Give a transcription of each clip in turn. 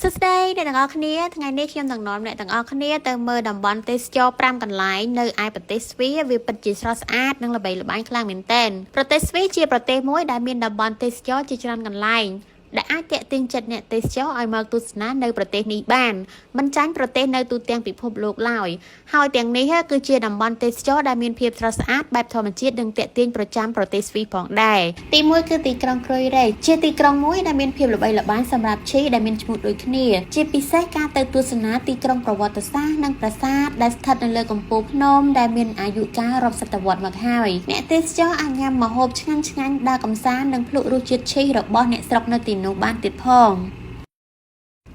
សួស្តីអ្នកទាំងអស់គ្នាថ្ងៃនេះខ្ញុំនឹងនាំអ្នកទាំងអស់គ្នាទៅមើលតំបន់ទេសចរ5កន្លែងនៅឯប្រទេសស្វីសវាពិតជាស្រស់ស្អាតនិងល្បីល្បាញខ្លាំងមែនទែនប្រទេសស្វីសជាប្រទេសមួយដែលមានតំបន់ទេសចរជាច្រើនកន្លែងដែលអាចទាក់ទាញចិត្តអ្នកទេសចរឲ្យមកទស្សនានៅប្រទេសនេះបានមិនចាញ់ប្រទេសនៅទូទាំងពិភពលោកឡើយហើយទាំងនេះគឺជាតំបន់ទេសចរដែលមានភាពស្រស់ស្អាតបែបធម្មជាតិនិងទាក់ទាញប្រចាំប្រទេសស្វីសផងដែរទី1គឺទីក្រុងក្រូយរ៉េជាទីក្រុងមួយដែលមានភាពល្បីល្បាញសម្រាប់ឈីដែលមានឈ្មោះដូចគ្នាជាពិសេសការទៅទស្សនាទីក្រុងប្រវត្តិសាស្ត្រនិងប្រាសាទដែលស្ថិតនៅលើកំពូលភ្នំដែលមានអាយុកាលរាប់សតវត្សមកហើយអ្នកទេសចរអាចញ៉ាំម្ហូបឆ្ងាញ់ៗដើរកម្សាន្តនិងភ្លក់រសជាតិឈីរបស់អ្នកស្រុកនៅទីនោះបានទៀតផង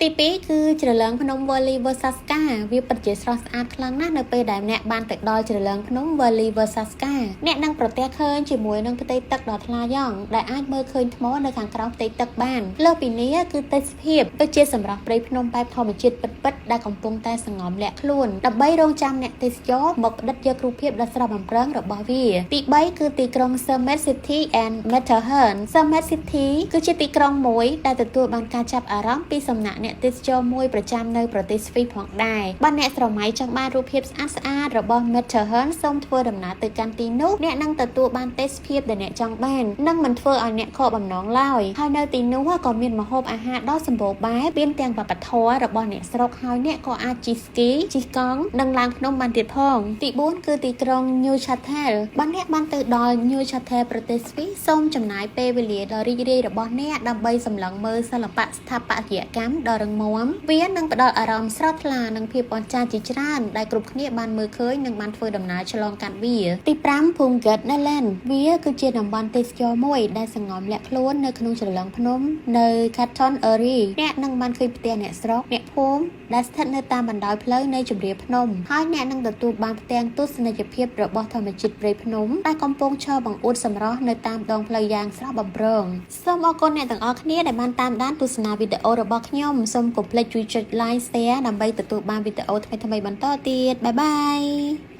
ទី2គឺជ្រលងភ្នំ Valley Versaska វាពិតជាស្រស់ស្អាតខ្លាំងណាស់នៅពេលដែលអ្នកបានទៅដល់ជ្រលងភ្នំ Valley Versaska អ្នកនឹងប្រទះឃើញជាមួយនឹងផ្ទៃទឹកដ៏ថ្លាយ៉ងដែលអាចមើលឃើញថ្មនៅខាងក្រោមផ្ទៃទឹកបានលើសពីនេះគឺទេសភាពដូចជាសម្រស់ព្រៃភ្នំបែបធម្មជាតិពិតៗដែលកំពុងតែសង្ងំលាក់ខ្លួនដើម្បីរងចាំអ្នកទេសចរមកផ្ដិតយករូបភាពដ៏ស្រស់បំព្រងរបស់វាទី3គឺទីក្រុង Summit City and Matterhorn Summit City គឺជាទីក្រុងមួយដែលទទួលបានការចាប់អារម្មណ៍ពីសំណាក់អ្នកទេសចរមួយប្រចាំនៅប្រទេសស្វីសផងដែរបើអ្នកស្រមៃចង់បានរូបភាពស្អាតៗរបស់ Matterhorn សូមធ្វើដំណើរទៅកាន់ទីនោះអ្នកនឹងទទួលបានទេសភាពដែលអ្នកចង់បាននិងមិនធ្វើឲ្យអ្នកខកបំណងឡើយហើយនៅទីនោះក៏មានម្ហូបអាហារដ៏សម្បូរបែបមានទាំងវប្បធម៌របស់អ្នកស្រុកហើយអ្នកក៏អាចជិះស្គីជិះកង់និងឡើងភ្នំបានទៀតផងទី4គឺទីក្រុង Neuchâtel បើអ្នកបានទៅដល់ Neuchâtel ប្រទេសស្វីសសូមចំណាយពេលវេលាដ៏រីករាយរបស់អ្នកដើម្បីសម្លឹងមើលសិល្បៈស្ថាបត្យកម្មដ៏រឹងមាំវានឹងផ្ដល់អារម្មណ៍ស្រស់ថ្លានិងភាពអស្ចារ្យជាច្រើនដែលគ្រប់គ្នាបានមើលឃើញនិងបានធ្វើដំណើរឆ្លងកាត់វាទី5 Phunget Netherlands វាគឺជាតំបន់ទេសចរមួយដែលសង្ងំលាក់ខ្លួននៅក្នុងជ្រលងភ្នំនៅ Canton Uri អ្នកនឹងបានឃើញផ្ទះអ្នកស្រុកអ្នកភូមិដែលស្ថិតនៅតាមបណ្ដោយផ្លូវនៃជម្រាលភ្នំហើយអ្នកនឹងទទួលបានផ្ទាំងទស្សនីយភាពរបស់ធម្មជាតិព្រៃភ្នំដែលកំពុងឈរបង្អួតសម្រស់នៅតាមដងផ្លូវយ៉ាងស្រស់បំព្រងសូមអរគុណអ្នកទាំងអស់គ្នាដែលបានតាមដានទស្សនាវីដេអូរបស់ខ្ញុំសូមកុំភ្លេចជួយចុច like share ដើម្បីទទួលបានវីដេអូថ្មីៗបន្តទៀតបាយបាយ